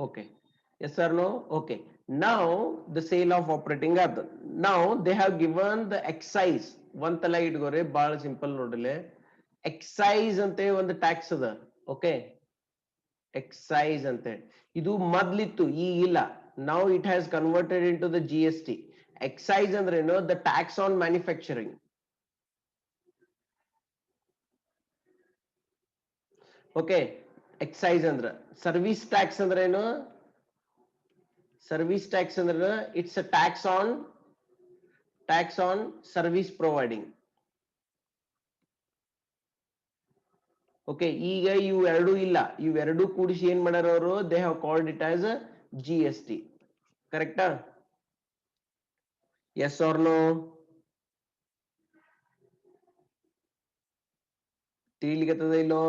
Okay. Yes or no? Okay. Now the sale of operating other. Now they have given the excise. One tala itgore ball simple nodile. Excise ante ಒಂದು tax ಅದ. Okay. Excise ante. ಇದು ಮೊದ್ಲಿತ್ತು ಈಗಿಲ್ಲ. Now it has converted into the GST. Excise ಅಂದ್ರೆ ಏನು? The tax on manufacturing. Okay. Excise ಅಂದ್ರೆ service tax ಅಂದ್ರೆ ಏನು? Service tax ಅಂದ್ರೆ it's a tax on service providing. Okay, ಈಗ ಇವೆರಡು ಇಲ್ಲ, ಇವೆರಡು ಕೂಡಿಸಿ ಏನ್ ಮಾಡ್ಯಾರ ಅವರು? They have called it as a GST. Correct? Yes or no? ತಿಳಿಲಿಕತ್ತದ ಇಲ್ಲೋ?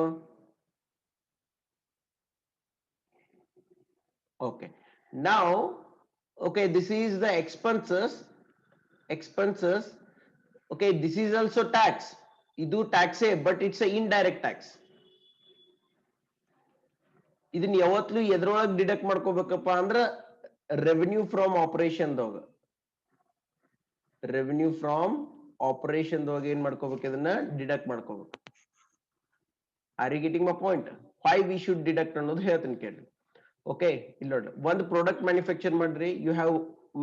Okay. Now, okay, this is the expenses. Okay, this is also tax. ಇದು tax but it's a indirect tax. ಇದನ್ನ ಯಾವತ್ತೂ ಎದ್ರೊಳಗೆ ಡಿಡಕ್ಟ್ ಮಾಡ್ಕೋಬೇಕಪ್ಪ ಅಂದ್ರ ರೆವೆನ್ಯೂ ಫ್ರಮ್ ಆಪರೇಷನ್ ಏನ್ ಮಾಡ್ಕೋಬೇಕು? ಇದನ್ನ deduct ಮಾಡ್ಕೋಬೇಕು. Are you getting my point? Why we should deduct ಅನ್ನೋದು ಹೇಳ್ತೀನಿ ಕೇಳಿ. ಓಕೆ, ಇಲ್ಲಿ ನೋಡ್ರಿ, ಒಂದು ಪ್ರಾಡಕ್ಟ್ ಮ್ಯಾನುಫ್ಯಾಕ್ಚರ್ ಮಾಡ್ರಿ. You have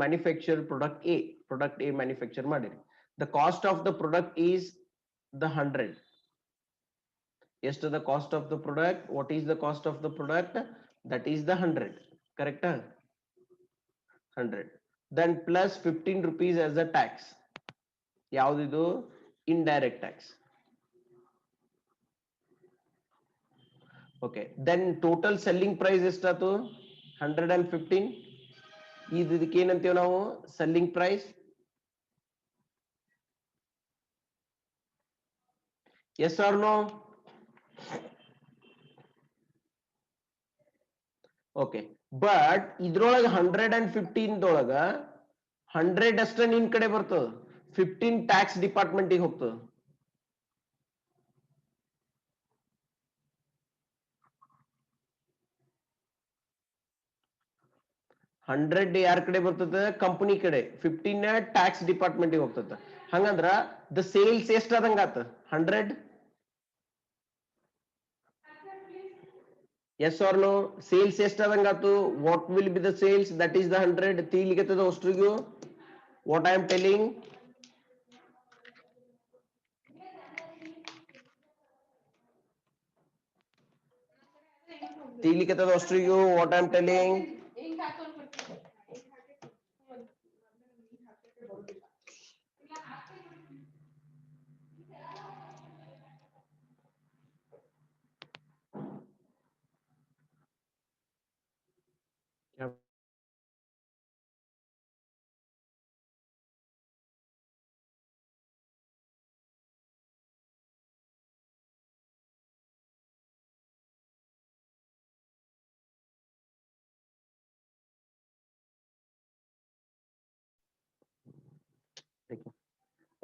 manufacture product a manufacture ಮಾಡಿರಿ. The cost of the product is the 100. ಎಷ್ಟು the cost of the product? What is the cost of the product? That is the 100. ಕರೆಕ್ಟಾ? 100. Then plus 15 rupees as a tax. ಯಾವ್ದಿದು? Indirect tax. Okay, then total selling price ಎಷ್ಟಾಯ್ತು? 115. ಇದಕ್ಕೆ ಏನಂತೀವಿ ನಾವು? Selling price. Yes or no? Okay, but ಇದ್ರೊಳಗೆ 115 100 ಅಷ್ಟ ನಿನ್ ಕಡೆ ಬರ್ತದ, 15 ಟ್ಯಾಕ್ಸ್ ಡಿಪಾರ್ಟ್ಮೆಂಟಿಗೆ ಹೋಗ್ತದ. ಹಂಡ್ರೆಡ್ ಯಾರ ಕಡೆ ಬರ್ತದ? ಕಂಪನಿ ಕಡೆ. 15 ಟ್ಯಾಕ್ಸ್ ಡಿಪಾರ್ಟ್ಮೆಂಟಿಗೆ ಹೋಗ್ತದ. ಹಂಗಂದ್ರ ದ ಸೇಲ್ಸ್ ಎಷ್ಟ ಆದಂಗಾತ? 100. Yes or no? ಸೇಲ್ಸ್ ಎಷ್ಟ ಆದಂಗಾತು? What will be the sales? That is the 100. ತೀಲಿಗೆತದ ಅಷ್ಟ್ರಿಗೂ ವಾಟ್ ಐ ಆಮ್ ಟೆಲಿಂಗ್. ತೀಲಿಗೆತದ ಅಷ್ಟ್ರಿಗೂ what I am telling.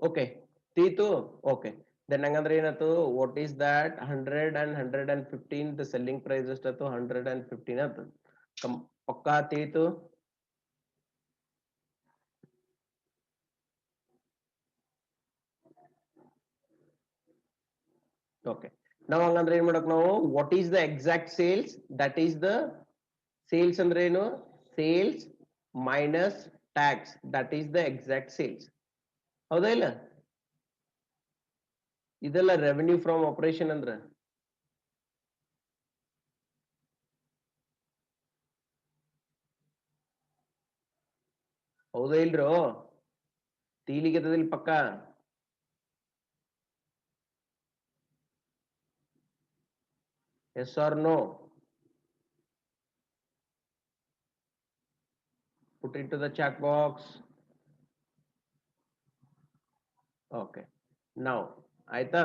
Okay, ತೀತು. ಓಕೆ, ದೆನ್ ಹಂಗಂದ್ರೆ ಏನಾಯ್ತು? What is that? 100 and 115. The selling price ಎಷ್ಟಾಯ್ತು? 115 ಆಯ್ತು. ಪಕ್ಕಾ ತೀತು? ಓಕೆ, ನಾವ್ ಹಂಗಂದ್ರೆ ಏನ್ ಮಾಡಕ್ ನಾವು? What is the exact sales? That is the sales ಅಂದ್ರೆ ಏನು? Sales minus tax, that is the exact sales. ಹೌದಾ ಇಲ್ಲ? ಇದೆಲ್ಲ ರೆವೆನ್ಯೂ ಫ್ರಮ್ ಆಪರೇಷನ್ ಅಂದ್ರ. ಹೌದಾ ಇಲ್ರೋ? ತೀಲಿಗೆತದಿಲ್ ಪಕ್ಕ? Yes or no? Put into the chat box. Okay. Now, ಆಯ್ತಾ?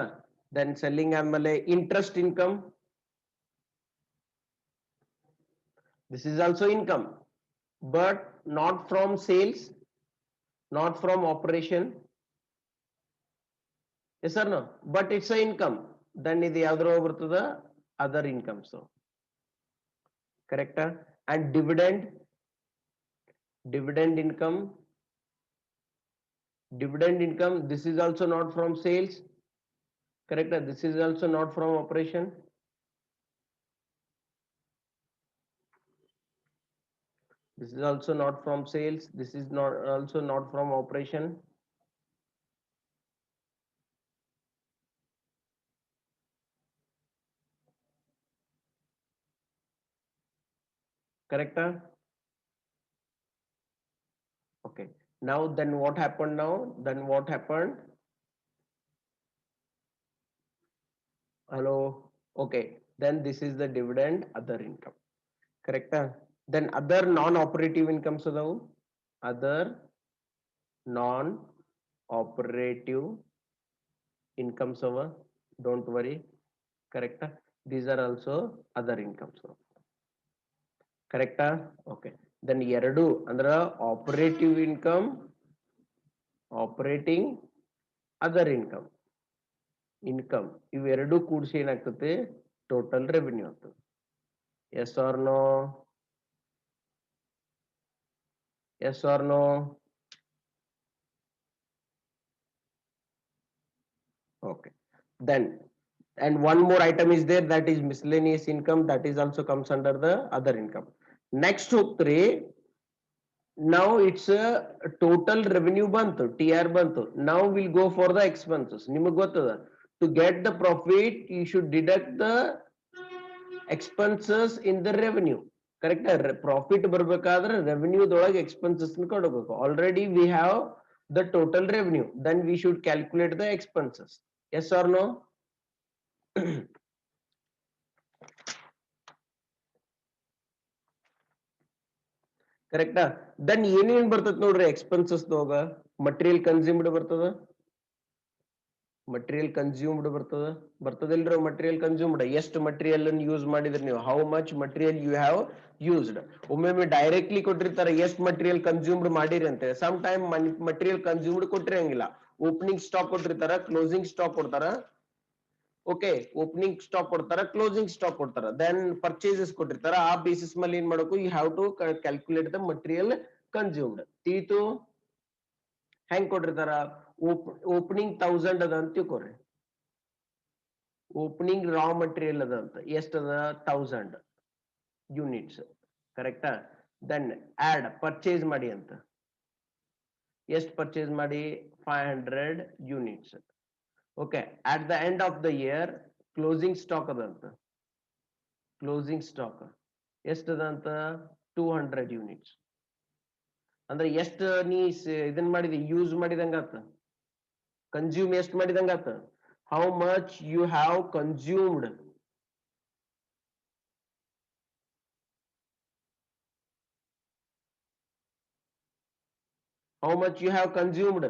Then selling ಆಮೇಲೆ interest income. This is also income, but not from sales, not from operation. Yes or no? But it's a income. Then ಇದು ಯಾವ್ದ್ರ ಬರ್ತದ? Other income. So, correct? and dividend income, this is also not from sales, correct? This is also not from operation. This is also not from sales. This is not also not from operation. Correct? Okay. Now then what happened now? Then what happened? Hello. Okay. Then this is the dividend other income. Correct? Then other non-operative incomes are other non-operative incomes over. Don't worry. Correct? These are also other incomes. Correct? Okay. Then ಎರಡು ಅಂದ್ರ operative income, operating, other income. ಇವೆರಡು ಕೂಡಿಸಿ ಏನಾಗ್ತದೆ total revenue ಆಗ್ತದೆ. Yes or no? Yes or no? Okay. Then and one more item is there, that is miscellaneous income, that is also comes under the other income. Next ಹೋಗ್ತೀರಿ, now it's a total revenue ಬಂತು, TR ಬಂತು. Now we'll go for the expenses. ನಿಮಗೆ ಗೊತ್ತದ, to get the profit you should deduct the expenses in the revenue. Correct? Profit ಬರ್ಬೇಕಾದ್ರೆ revenue ದೊಳಗೆ expenses ಕೊಡಬೇಕು. Already we have the total revenue, then we should calculate the expenses. Yes or no? ಕರೆಕ್ಟಾ? Then ಏನೇನ್ ಬರ್ತದ ನೋಡ್ರಿ expenses ದೊಳಗ, material consumed ಬರ್ತದ, material consumed ಬರ್ತದಿಲ್ರಿ? ಮಟೀರಿಯಲ್ ಕನ್ಸ್ಯೂಮ್ಡ್ ಎಷ್ಟು ಮಟೀರಿಯಲ್ ಅನ್ನು ಯೂಸ್ ಮಾಡಿದ್ರಿ ನೀವು, how much material you have used. ಒಮ್ಮೊಮ್ಮೆ ಡೈರೆಕ್ಟ್ಲಿ ಕೊಟ್ಟಿರ್ತಾರೆ ಎಷ್ಟು ಮಟೀರಿಯಲ್ ಕನ್ಸ್ಯೂಮ್ಡ್ ಮಾಡಿರಿ ಅಂತ. ಸಮ್ ಟೈಮ್ ಮಟೀರಿಯಲ್ ಕನ್ಸ್ಯೂಮ್ಡ್ ಕೊಟ್ಟಿರಂಗಿಲ್ಲ, ಓಪನಿಂಗ್ ಸ್ಟಾಕ್ ಕೊಟ್ಟಿರ್ತಾರ, ಕ್ಲೋಸಿಂಗ್ ಸ್ಟಾಕ್ ಕೊಡ್ತಾರ. ಓಕೆ, ಓಪನಿಂಗ್ ಸ್ಟಾಕ್ ಕೊಡ್ತಾರ, ಕ್ಲೋಸಿಂಗ್ ಸ್ಟಾಕ್ ಕೊಡ್ತಾರ, ದೆನ್ ಪರ್ಚೇಸಸ್ ಕೊಟ್ಟಿರ್ತಾರ. ಆ ಬೇಸಿಸ್ ಮೇಲೆ ಏನ್ ಮಾಡಬೇಕು, you have to calculate the material consumed. ತೀತು ಹೆಂಗ್ ಕೊಟ್ಟಿರ್ತಾರ, ಓಪನಿಂಗ್ 1000 ಅದ ಅಂತ ತಿಳ್ಕೊರಿ, ಓಪನಿಂಗ್ ರಾ ಮಟೀರಿಯಲ್ ಅದ ಅಂತ, ಎಷ್ಟದ 1000 ಯೂನಿಟ್ಸ್. ಕರೆಕ್ಟಾ? ದೆನ್ ಆಡ್ ಪರ್ಚೇಸ್ ಮಾಡಿ ಅಂತ, ಎಷ್ಟು ಪರ್ಚೇಸ್ ಮಾಡಿ, 500 units. Okay, at the end of the year closing stock ಅದಂತ, ಕ್ಲೋಸಿಂಗ್ ಸ್ಟಾಕ್ ಎಷ್ಟದಂತ 200 ಯೂನಿಟ್ಸ್. ಅಂದ್ರೆ ಎಷ್ಟು ನೀ ಇದನ್ ಮಾಡಿದಿ, ಯೂಸ್ ಮಾಡಿದಂಗಾತ, ಕನ್ಸ್ಯೂಮ್ ಎಷ್ಟು ಮಾಡಿದಂಗಾತ, how much you have consumed. How much you have consumed?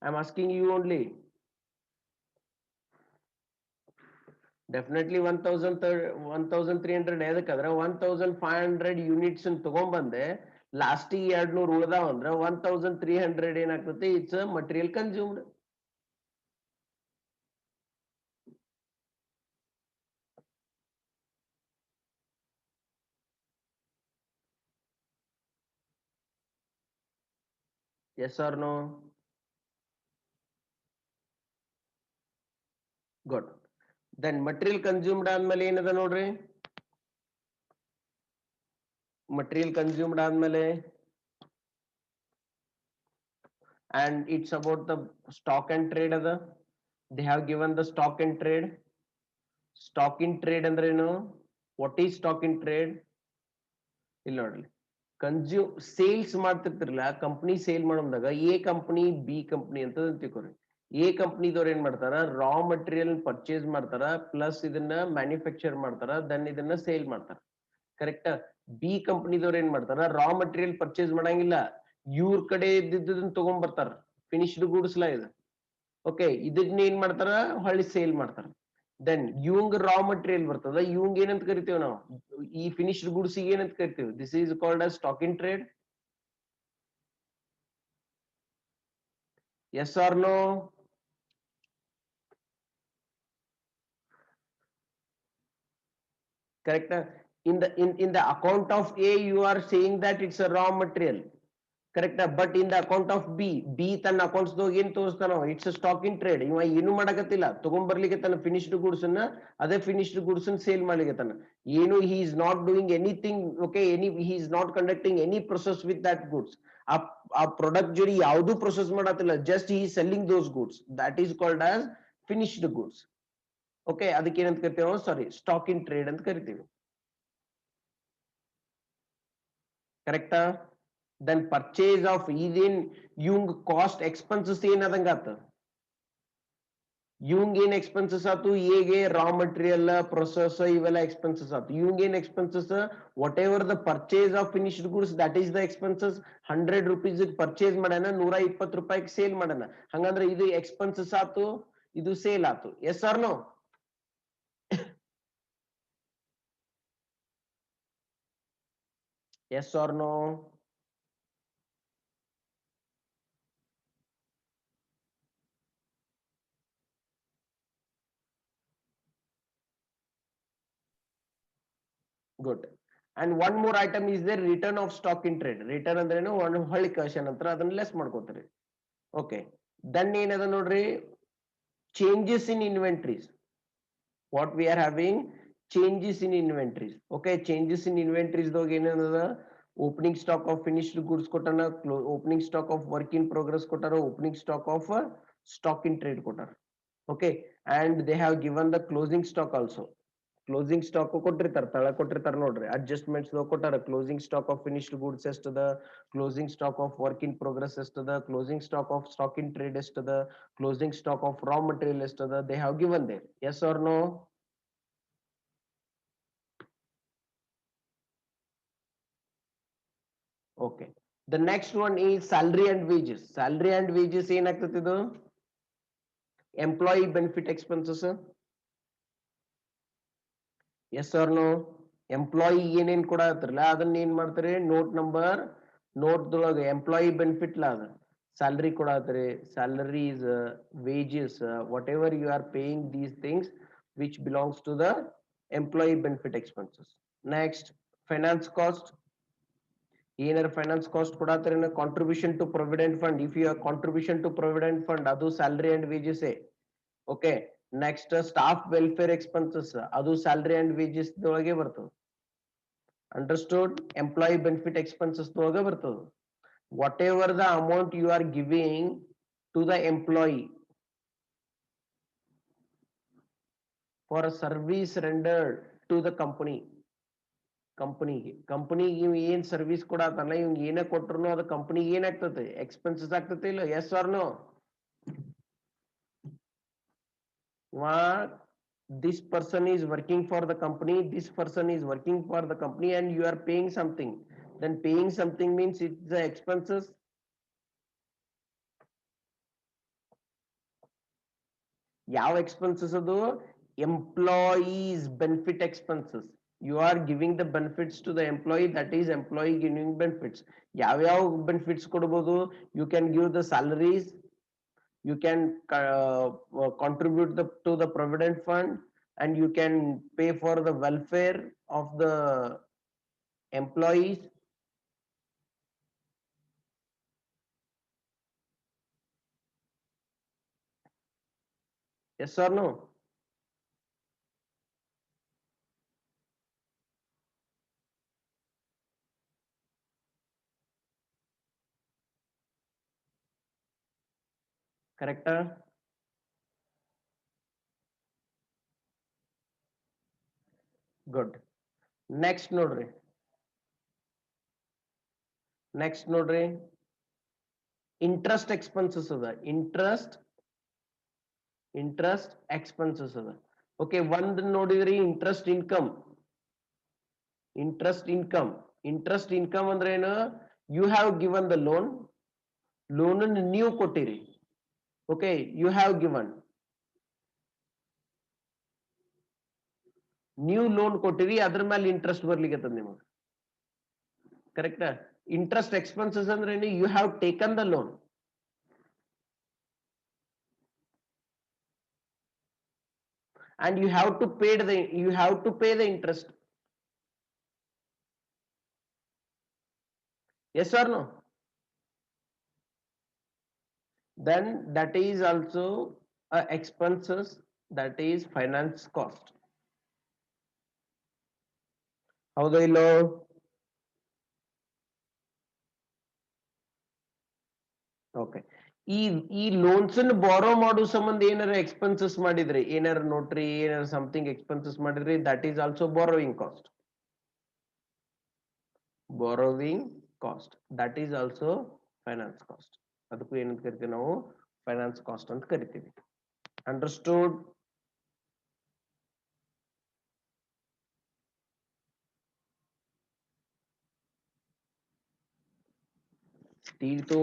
I am asking you only. Definitely 1300 ಎದಕ್ಕಂದ್ರೆ 1500 ಯೂನಿಟ್ಸ್ ತಗೊಂಡ್ಬಂದೆ, ಲಾಸ್ಟ್ 200 ಉಳ್ದಾವ ಅಂದ್ರೆ 1300 ಏನಾಗ್ತದೆ, it's material consumed. Yes or no? Good. Then material consumed ಆದ್ಮೇಲೆ ಏನದ ನೋಡ್ರಿ, material consumed ಆದ್ಮೇಲೆ, and it's about the stock and trade ಅದ. They have given the stock and trade. Stock in trade ಅಂದ್ರೆ ಏನು, what is stock in trade? ಇಲ್ಲಿ ನೋಡ್ರಿ, consume sales ಮಾಡ್ತಿರ್ತಿರಲ್ಲ, ಕಂಪನಿ ಸೇಲ್ ಮಾಡೋದಾಗ ಎ ಕಂಪನಿ ಬಿ ಕಂಪನಿ ಅಂತ ತಿಳ್ಕೊರಿ. ಎ ಕಂಪನಿದವ್ರು ಏನ್ ಮಾಡ್ತಾರ, ರಾ ಮಟೀರಿಯಲ್ ಪರ್ಚೇಸ್ ಮಾಡ್ತಾರ, ಪ್ಲಸ್ ಇದನ್ನ ಮ್ಯಾನುಫ್ಯಾಕ್ಚರ್ ಮಾಡ್ತಾರ, ದೆನ್ ಇದನ್ನ ಸೇಲ್ ಮಾಡ್ತಾರ. ಕರೆಕ್ಟ್? ಬಿ ಕಂಪನಿದವ್ರು ಏನ್ ಮಾಡ್ತಾರ, ರಾ ಮಟೀರಿಯಲ್ ಪರ್ಚೇಸ್ ಮಾಡಂಗಿಲ್ಲ, ಇವ್ರ ಕಡೆ ಇದ್ದಿದ್ದನ್ನ ತಗೊಂಡ್ ಬರ್ತಾರ, ಫಿನಿಶ್ಡ್ ಗೂಡ್ಸ್ ಲಾ ಇದು. ಓಕೆ, ಇದನ್ನ ಏನ್ ಮಾಡ್ತಾರ, ಹೊಳ್ಳಿ ಸೇಲ್ ಮಾಡ್ತಾರ. ದೆನ್ ಇವಂಗ್ ರಾ ಮಟೀರಿಯಲ್ ಬರ್ತದ, ಇವಂಗ್ ಏನಂತ ಕರಿತೀವಿ ನಾವು, ಈ ಫಿನಿಶ್ಡ್ ಗೂಡ್ಸ್ ಏನಂತ ಕರಿತೀವಿ, this is called as stock in trade. Yes or no? Correct? in the account of A, you are saying that it's a raw material. Correct, but in the account of B ತನ್ನ accounts ದಾಗ ಏನ್ ತೋರಿಸ್ತಾನೋ it's stock in trade. ಇವ ಏನು ಮಾಡಕತ್ತಿಲ್ಲ, ತಗೊಂಡ್ಬರ್ಲಿಕ್ಕೆ ತನ್ನ finished goods ಅನ್ನ, ಅದೇ finished goods sale ಮಾಡ್ಲಿಕ್ಕೆ ಏನು he is not doing anything. Okay, he is not conducting any process with that goods. ಆ ಪ್ರಾಡಕ್ಟ್ ಜೊತೆ ಯಾವ್ದು ಪ್ರೊಸೆಸ್ ಮಾಡತ್ತಿಲ್ಲ, just he selling those goods. That is called as finished goods. Okay, ಅದಕ್ಕೆ ಏನಂತ ಕರಿತೀವಿ, ಸಾರಿ, stock in trade ಅಂತ ಕರಿತೀವಿ. ಕರೆಕ್ಟಾ? ದೆನ್ ಪರ್ಚೇಸ್ ಆಫ್ ಇದೇನ್ ಇವಂಗ್ ಕಾಸ್ಟ್ ಎಕ್ಸ್ಪೆನ್ಸಸ್ ಏನದಂಗಾತ, ಇವಂಗ್ ಏನ್ ಎಕ್ಸ್ಪೆನ್ಸಸ್ ಆತು, ಹೇಗೆ ರಾ ಮಟೀರಿಯಲ್ ಪ್ರೊಸೆಸ್ ಇವೆಲ್ಲ ಎಕ್ಸ್ಪೆನ್ಸಸ್ ಆತು. ಇವಂಗ್ ಏನ್ expenses, what ever the purchase of finished goods, that is the expenses. 100 rupees purchase ಮಾಡ್ಯಾನ, 120 ರೂಪಾಯಿಗೆ ಸೇಲ್ ಮಾಡ್ಯಾನ. ಹಂಗಂದ್ರೆ ಇದು ಎಕ್ಸ್ಪೆನ್ಸಸ್ ಆತು, ಇದು ಸೇಲ್ ಆತು. Yes or no? Yes or no? Good. And one more item is there, return of stock in trade. Return ಅಂದ್ರೇನು, ಒಂದು ಹೊಳ್ಳಿ ಕಳ್ಸ ನಂತರ ಅದನ್ನ ಲೆಸ್ ಮಾಡ್ಕೋತೀರಿ. ಓಕೆ, ದನ್ ಏನದ ನೋಡ್ರಿ, changes in inventories. What we are having, changes in inventories. Okay, changes in inventories dog ಏನದ, opening stock of finished goods ಕೊಟ್ಟಾನ, opening stock of work in progress ಕೊಟ್ಟಾರ, opening stock of stock in trade ಕೊಟ್ಟಾರ. Okay, and they have given the closing stock also. Closing stock ಕೊಟ್ಟಿರ್ತಾರ, ತಳ ಕೊಟ್ಟಿರ್ತಾರ ನೋಡ್ರಿ, adjustments ಕೊಟ್ಟಾರ. Closing stock of finished goods ಎಷ್ಟದ, closing stock of work in progress ಎಷ್ಟದ, closing stock of stock in trade ಎಷ್ಟದ, closing stock of raw material ಎಷ್ಟದ, they have given there. Yes or no? Okay, the next one is salary and wages. Salary and wages ಏನಾಗ್ತದೆ, ಇದು employee benefit expenses. Yes or no? Employee ಏನೇನ್ ಕೊಡತ್ರಲ್ಲ ಅದನ್ನ ಏನ್ ಮಾಡ್ತಾರೆ, note ದೊಳಗೆ employee benefit ಲಾ ಅದ ಸ್ಯಾಲರಿ ಕೊಡತ್ರಿ, salaries, wages, whatever you are paying these things which belongs to the employee benefit expenses. Next, finance cost. ಏನಾರ ಫೈನಾನ್ಸ್ ಕಾಸ್ಟ್ ಕೊಡತ್ರಿ, contribution to provident fund. If you are contribution to provident fund, ಅದು salary and wages. Okay, next staff welfare expenses, ಅದು salary and wages ದೊಳಗೆ ಬರ್ತದೆ. Understood? Employee benefit expenses ದೊಳಗೆ ಬರ್ತದೆ. Whatever the amount you are giving to the employee for a service rendered to the ಕಂಪನಿಗೆ ಏನ್ service ಕೊಡತ್ತಲ್ಲ, ಇವ್ ಏನೇ ಕೊಟ್ರು ಅದು ಕಂಪನಿಗೆ ಏನಾಗ್ತದೆ, ಎಕ್ಸ್ಪೆನ್ಸಸ್ ಆಗ್ತದೆ ಇಲ್ಲ? Yes or no? This person is working for the company, this person is working for the company, and you are paying something. Then paying something means it's the expenses. ಯಾವ expenses ಅದು? Employees benefit expenses. You are giving the benefits to the employee, that is employee giving benefits. ಯಾವ್ಯಾವ benefits ಕೊಡ್ಬೋದು? You can give the salaries, you can contribute to the provident fund, and you can pay for the welfare of the employees. Yes or no? Correct? Good. Next nodri. Interest expenses ada. Interest expenses ada. Okay, one nodidri interest income. Interest income ಅಂದ್ರೆ ಏನು? You have given the loan ನೀವು ಕೊಟ್ಟಿರಿ. Okay, you have given. ನೀವು loan ಕೊಟ್ಟಿರಿ, ಅದ್ರ ಮೇಲೆ interest ಬರ್ಲಿಕ್ಕೆ ನಿಮಗೆ. ಕರೆಕ್ಟ್? ಇಂಟ್ರೆಸ್ಟ್ ಎಕ್ಸ್ಪೆನ್ಸಸ್ ಅಂದ್ರೆ you have taken the loan and you have to pay the interest. Yes or no? Then that is also expenses, that is finance cost. ಹೌದಾ ಇಲ್ಲೋ? Okay. ಈ ಲೋನ್ಸ್ ಅನ್ನು ಬಾರೋ ಮಾಡೋ ಸಂಬಂಧ ಏನಾರ ಎಕ್ಸ್ಪೆನ್ಸಸ್ ಮಾಡಿದ್ರೆ, ಏನಾರ ನೋಟ್ರಿ, ಏನಾರ ಸಮಥಿಂಗ್ ಎಕ್ಸ್ಪೆನ್ಸಸ್ ಮಾಡಿದ್ರೆ, that is also borrowing cost. Borrowing cost, that is also finance cost. ಅದಕ್ಕೂ ಏನಂತ ಕರಿತೀವಿ ನಾವು? ಫೈನಾನ್ಸ್ ಕಾಸ್ಟ್ ಅಂತ ಕರಿತೀವಿ. ಅಂಡರ್ಸ್ಟೂಡ್? ತಿಳಿತು?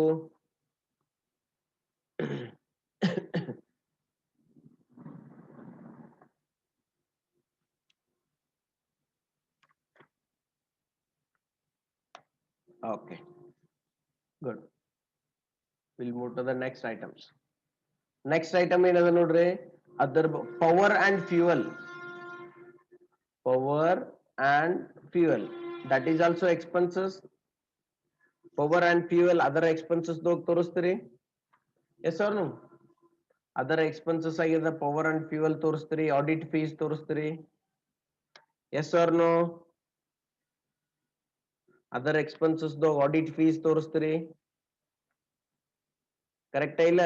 Okay, good. We'll move to the next items. Next item ಏನದ ನೋಡ್ರಿ, ಅದರ power and fuel. Power and fuel, that is also expenses. Power and fuel other expenses ದೋಗ್ ತೋರಿಸ್ತೀರಿ? Yes or no? Other expenses ಆಗಿದೆ, power and fuel ತೋರಿಸ್ತೀರಿ, audit fees ತೋರಿಸ್ತೀರಿ? Yes or no? Other expenses ದೋಗ್ audit fees ತೋರಿಸ್ತೀರಿ? Correct ಇಲ್ಲ?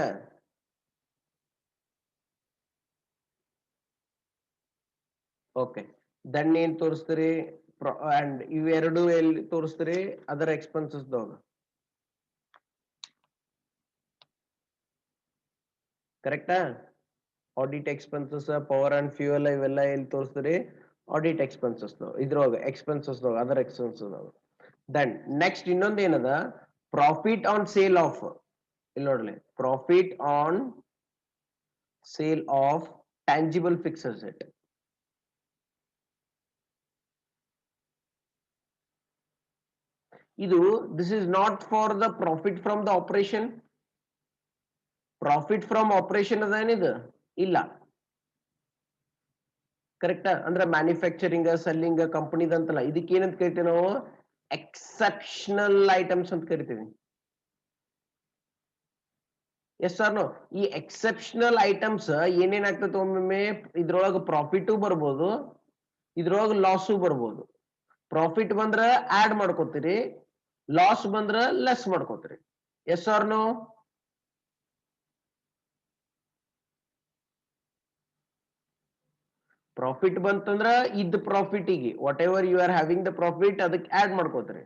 Okay, then ಏನ್ ತೋರಿಸ್ತೀರಿ? ಅಂಡ್ ಇವೆರಡು ಎಲ್ಲಿ ತೋರಿಸ್ತೀರಿ? ಅದರ್ ಎಕ್ಸ್ಪೆನ್ಸಸ್ ದೋಗ. ಕರೆಕ್ಟಾ? Audit expenses, power and fuel ಇವೆಲ್ಲ ಎಲ್ಲಿ ತೋರಿಸ್ತೀರಿ? ಆಡಿಟ್ ಎಕ್ಸ್ಪೆನ್ಸಸ್ ಇದ್ರೊಳಗೆ expenses other expenses. Then next ಇನ್ನೊಂದು ಏನದ? Profit on sale of. ಇಲ್ಲಿ ನೋಡ್ಲಿ, profit on sale of tangible fix asset. ಇದು this is not for the profit from the operation. Profit from operation ಅದೇನಿದು? ಇಲ್ಲ. ಕರೆಕ್ಟಾ? ಅಂದ್ರೆ ಮ್ಯಾನುಫ್ಯಾಕ್ಚರಿಂಗ್, ಸೆಲ್ಲಿಂಗ್, ಕಂಪನಿದಂತಲ್ಲ. ಇದಕ್ಕೆ ಏನಂತ ಕರಿತೀವಿ ನಾವು? ಎಕ್ಸೆಪ್ಷನಲ್ ಐಟಮ್ಸ್ ಅಂತ ಕರಿತೀವಿ. Yes sir no? ಈ ಎಕ್ಸೆಪ್ಷನಲ್ ಐಟಮ್ಸ್ ಏನೇನಾಗ್ತದೆ, ಒಮ್ಮೊಮ್ಮೆ ಇದ್ರೊಳಗೆ ಪ್ರಾಫಿಟು ಬರ್ಬೋದು, ಇದ್ರೊಳಗೆ ಲಾಸು ಬರ್ಬೋದು. ಪ್ರಾಫಿಟ್ ಬಂದ್ರ ಆಡ್ ಮಾಡ್ಕೋತೀರಿ, ಲಾಸ್ ಬಂದ್ರ ಲೆಸ್ ಮಾಡ್ಕೋತೀರಿ. S or no? ಪ್ರಾಫಿಟ್ ಬಂತಂದ್ರ ಇದ್ ಪ್ರಾಫಿಟಿಗೆ whatever you are having the profit ಅದಕ್ಕೆ ಆಡ್ ಮಾಡ್ಕೋತೀರಿ.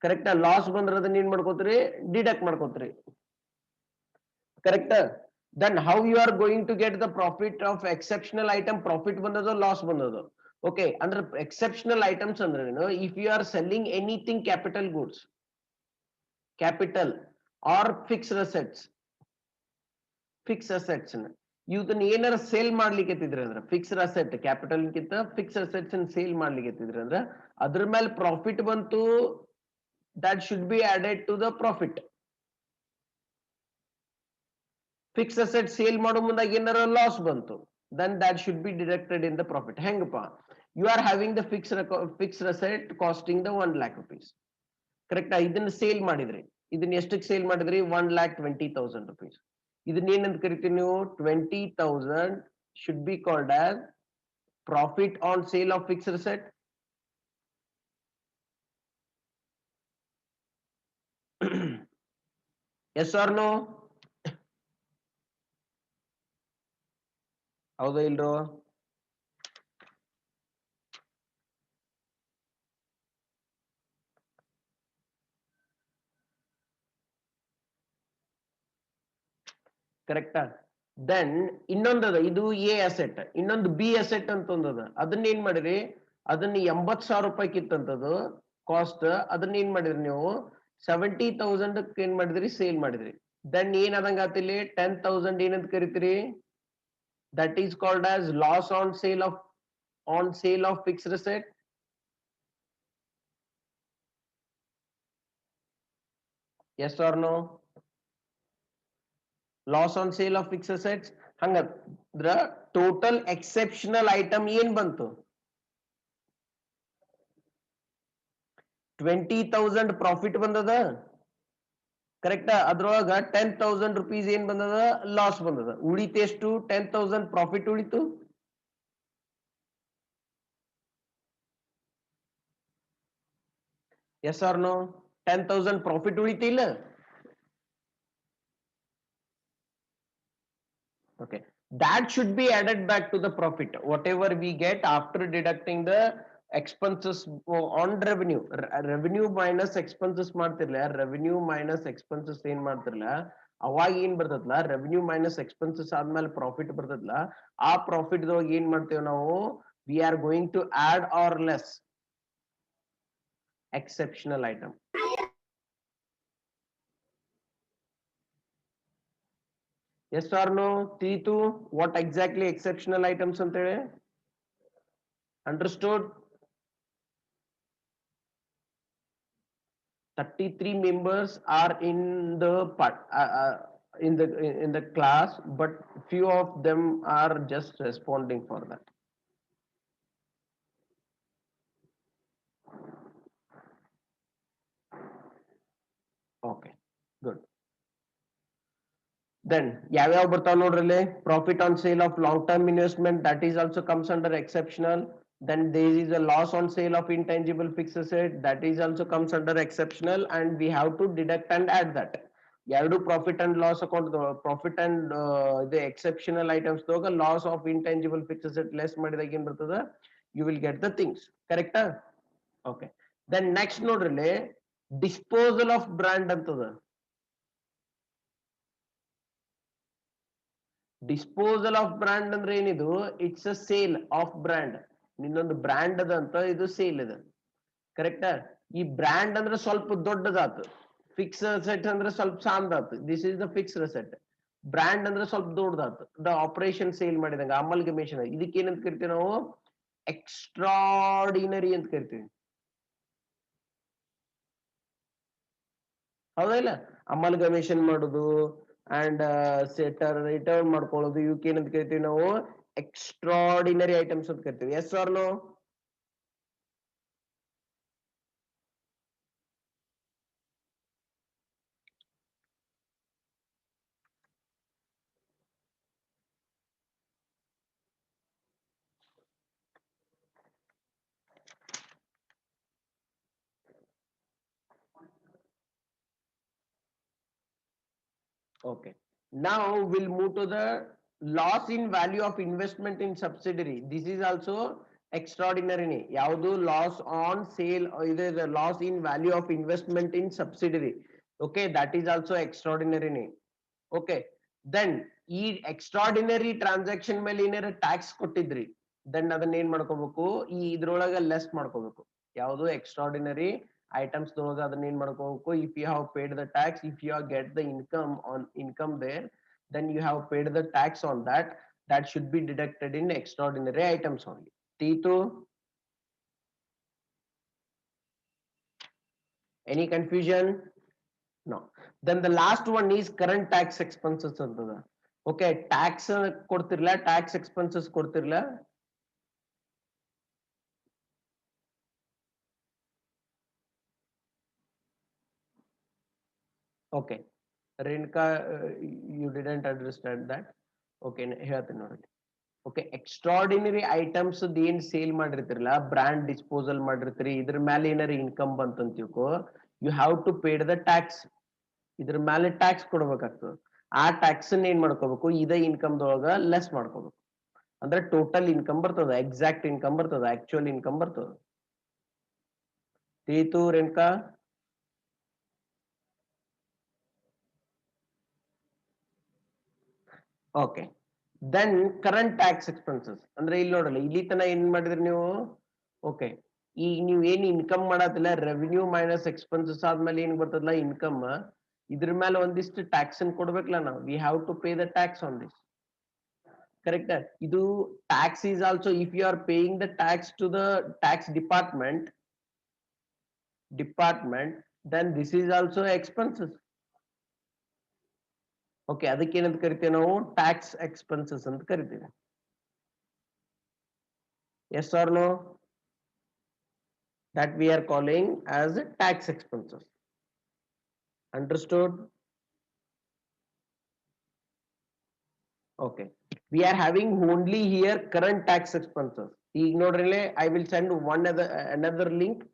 ಕರೆಕ್ಟಾ? ಲಾಸ್ ಬಂದ್ರ ಅದನ್ನ ಏನ್ ಮಾಡ್ಕೋತೀರಿ? ಡಿಡಕ್ಟ್ ಮಾಡ್ಕೋತೀರಿ. ಕರೆಕ್ಟಾ? Then how you are going to get the profit of exceptional item? Profit ಬಂದದು, ಲಾಸ್ ಬಂದದು. ಓಕೆ, ಅಂದ್ರೆ ಎಕ್ಸೆಪ್ಷನಲ್ ಐಟಮ್ಸ್ ಅಂದ್ರೆ ಏನು? If you are selling anything capital goods, capital or fixed assets, fix assets ಇವನ್ನ ಏನಾರ sale ಮಾಡ್ಲಿಕ್ಕೆ ಅಂದ್ರೆ fixed asset, capital ಗಿಂತ ಫಿಕ್ಸ್ ಅಸೆಟ್ಸ್ ಸೇಲ್ ಮಾಡ್ಲಿಕ್ಕೆ ಅಂದ್ರೆ ಅದ್ರ ಮೇಲೆ ಪ್ರಾಫಿಟ್ ಬಂತು, that should be added to the profit. Fix asset sale ಮಾಡೋ ಮುಂದಾಗ ಏನಾರ ಲಾಸ್ ಬಂತು, then that should be deducted in the profit. ಹೆಂಗಪ್ಪ? You are having the fixed asset costing the 1 lakh rupees. ಕರೆಕ್ಟಾ? ಇದನ್ನ ಸೇಲ್ ಮಾಡಿದ್ರಿ, ಇದನ್ನ ಎಷ್ಟಕ್ಕೆ ಸೇಲ್ ಮಾಡಿದ್ರಿ? 1,20,000 rupees. ಇದನ್ನ ಏನಂತ ಕರಿತೀವಿ ನೀವು? 20,000 should be called as profit on sale of fixed asset. Yes or no? ಹೌದಾ ಇಲ್ರೋ? ಕರೆಕ್ಟಾ? ದೆನ್ ಇನ್ನೊಂದದ, ಇದು ಎ ಅಸೆಟ್, ಇನ್ನೊಂದು ಬಿ ಅಸೆಟ್ ಅಂತ ಒಂದದ. ಅದನ್ನ ಏನ್ ಮಾಡಿರಿ? ಅದನ್ನ 80,000 ರೂಪಾಯಿ ಕಿತ್ತಂತದ್ದು ಕಾಸ್ಟ್, ಅದನ್ನ ಏನ್ ಮಾಡಿದ್ರಿ ನೀವು? 70,000 ಏನ್ ಮಾಡಿದ್ರಿ? ಸೇಲ್ ಮಾಡಿದ್ರಿ. ದೆನ್ ಏನಾದಂಗ ಆತಿಲ್ಲಿ? 10,000 ಏನಂತ ಕರಿತೀರಿ? That is called as loss on sale of fixed asset. Yes or no? Loss on sale of fix assets. ಹಂಗಂದ್ರ ಟೋಟಲ್ ಎಕ್ಸೆಪ್ಷನಲ್ ಐಟಮ್ ಏನ್ ಬಂತು? 20,000 ಪ್ರಾಫಿಟ್ ಬಂದದ, ಕರೆಕ್ಟ್. ಅದ್ರೊಳಗ 10,000 rupees ಏನ್ ಬಂದದ, ಲಾಸ್ ಬಂದದ. ಉಳಿತು ಎಷ್ಟು? 10,000 ಪ್ರಾಫಿಟ್ ಉಳಿತು. Yes or no? 10,000 ಪ್ರಾಫಿಟ್ ಉಳಿತಿಲ್ಲ. Okay, that should be added back to the profit. Whatever we get after deducting the expenses on revenue. Revenue minus expenses ಮಾಡ್ತಿರ್ಲ, revenue minus expenses ಏನ್ ಮಾಡ್ತಿರ್ಲ, ಅವಾಗ ಏನ್ ಬರ್ತದಲ್ಲ, ರೆವೆನ್ಯೂ ಮೈನಸ್ ಎಕ್ಸ್ಪೆನ್ಸಸ್ ಆದ್ಮೇಲೆ profit ಬರ್ತದಲ್ಲ, ಆ ಪ್ರಾಫಿಟ್ ದೊಳಗೆ ಏನ್ ಮಾಡ್ತೇವೆ ನಾವು, we are going to add or less exceptional item. Yes or no? T2, what exactly exceptional items ante ಹೇಳಿ? Understood? 33 members are in the part in the class, but few of them are just responding for that. Okay, good. Then ಯಾವ್ಯಾವ ಬರ್ತಾವ ನೋಡ್ರಲ್ಲಿ, profit on sale of long term investment, that is also comes under exceptional. Then there is a loss on sale of intangible fixed asset, that is also comes under exceptional, and we have to deduct and add that. ಎರಡು profit and loss account, profit and ಇದು exceptional items ದೊಳಗ loss of intangible fix asset less ಮಾಡಿದಾಗ ಏನ್ ಬರ್ತದ, you will get the things. ಕರೆಕ್ಟಾ? Okay. Then next ನೋಡ್ರಿ, disposal of brand ಅಂತದ. Disposal of brand ಅಂದ್ರೆ ಏನಿದು, it's a sale of brand. ನಿನ್ನೊಂದು ಬ್ರ್ಯಾಂಡ್ ಅದಂತ, ಇದು ಸೇಲ್ ಇದೆ. ಕರೆಕ್ಟಾ? ಈ ಬ್ರ್ಯಾಂಡ್ ಅಂದ್ರೆ ಸ್ವಲ್ಪ ದೊಡ್ಡದಾತು, ಫಿಕ್ಸ್ ಅಸೆಟ್ ಅಂದ್ರೆ ಸ್ವಲ್ಪ ಸಾಂದಾತು. This is the fixed asset. Brand ಅಂದ್ರೆ ಸ್ವಲ್ಪ ದೊಡ್ಡದಾತು, ದ ಆಪರೇಷನ್ ಸೇಲ್ ಮಾಡಿದಂಗ ಅಮಲ್ಗಮೇಷನ್. ಇದಕ್ಕೆ ಏನಂತ ಕರಿತೀವಿ ನಾವು, ಎಕ್ಸ್ಟ್ರಾಡಿನರಿ ಅಂತ ಕರಿತೀವಿ. ಹೌದಾ ಇಲ್ಲ? ಅಮಲ್ಗಮೇಷನ್ ಮಾಡುದು ಅಂಡ್ ಸೆಟರ್ ರಿಟರ್ನ್ ಮಾಡ್ಕೊಳ್ಳೋದು, ಇವಕ್ಕೆ ಏನಂತ ಕರಿತೀವಿ ನಾವು, ಎಕ್ಸ್ಟ್ರಾಡಿನರಿ ಐಟಮ್ಸ್ ಅಂತ ಕರಿತೀವಿ. Yes or no? Okay. Now we'll move to the loss in value of investment in subsidiary. This is also extraordinary. ಯಾವುದು ಲಾಸ್ ಆನ್ ಸೇಲ್, ಇದು loss in value of investment in subsidiary. Okay, that is also extraordinary. Okay, then ಈ extraordinary transaction ಮೇಲೆ ಏನಾರ tax ಕೊಟ್ಟಿದ್ರಿ, then ಅದನ್ನ ಏನ್ ಮಾಡ್ಕೋಬೇಕು, ಈ ಇದ್ರೊಳಗ ಲೆಸ್ ಮಾಡ್ಕೋಬೇಕು. ಯಾವುದು extraordinary items those are the name ಮಾಡ್ಕೋಬೇಕು. If you have paid the tax, if you have get the income there, then you have paid the tax on that. That should be deducted in extraordinary items only. T2, any confusion? No. Then the last one is current tax expenses ಅಂತದ. Okay, tax ಕೊಡ್ತಿರ್ಲ, tax expenses ಕೊಡ್ತಿರ್ಲ. Okay, Renka, you didn't understand that. Okay, ಹೇಳ್ತೀನಿ ನೋಡಿ. Okay, extraordinary items ಏನ್ sale ಮಾಡಿರ್ತಿರಲ್ಲ, brand disposal ಮಾಡಿರ್ತೀರಿ, ಇದ್ರ ಮೇಲೆ ಏನಾರ ಇನ್ಕಮ್ ಬಂತಂತ ತಿಳ್ಕೊ, you have to paid the tax. ಇದ್ರ ಮೇಲೆ ಟ್ಯಾಕ್ಸ್ ಕೊಡ್ಬೇಕಾಗ್ತದೆ. ಆ ಟ್ಯಾಕ್ಸ್ ಏನ್ ಮಾಡ್ಕೋಬೇಕು, ಇದೇ ಇನ್ಕಮ್ ದೊಳಗ ಲೆಸ್ ಮಾಡ್ಕೋಬೇಕು. ಅಂದ್ರೆ ಟೋಟಲ್ ಇನ್ಕಮ್ ಬರ್ತದ, ಎಕ್ಸಾಕ್ಟ್ ಇನ್ಕಮ್ ಬರ್ತದ, ಆಕ್ಚುಯಲ್ ಇನ್ಕಮ್ ಬರ್ತದ. ತೀತು Renuka? Okay, then current tax expenses ಅಂದ್ರೆ ಇಲ್ಲಿ ನೋಡಲ್ಲ, ಇಲ್ಲಿ ತನ ಏನ್ ಮಾಡಿದ್ರಿ ನೀವು. ಓಕೆ, ಈಗ ನೀವ್ ಏನ್ ಇನ್ಕಮ್ ಮಾಡತ್ತಿಲ್ಲ, ರೆವಿನ್ಯೂ ಮೈನಸ್ ಎಕ್ಸ್ಪೆನ್ಸಸ್ ಆದ್ಮೇಲೆ ಏನ್ ಬರ್ತದಲ್ಲ ಇನ್ಕಮ್, ಇದ್ರ ಮೇಲೆ ಒಂದಿಷ್ಟು ಟ್ಯಾಕ್ಸ್ ಅನ್ನು ಕೊಡ್ಬೇಕಲ್ಲ ನಾವು. We have to pay the tax on this. Correct? ಇದು tax is also, if you are paying the tax to the tax department, then this is also expenses. Okay, ಅದಕ್ಕೆ ಏನಂತ ಕರಿತೀವಿ ನಾವು, ಟ್ಯಾಕ್ಸ್ ಎಕ್ಸ್ಪೆನ್ಸಸ್ ಅಂತ ಕರಿತೀವಿ. Yes or no? That we are calling as tax expenses. Understood? Okay. We are having only here current tax expenses. Ignore I will send another link.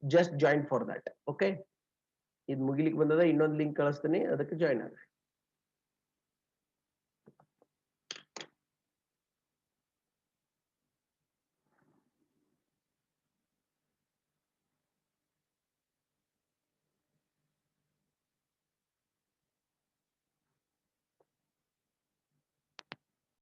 Just join for that. Okay. ಇದು ಮುಗಿಲಿಕ್ಕೆ ಬಂದದ ಇನ್ನೊಂದು link ಕಳಿಸ್ತೀನಿ ಅದಕ್ಕೆ join ಆಗಿ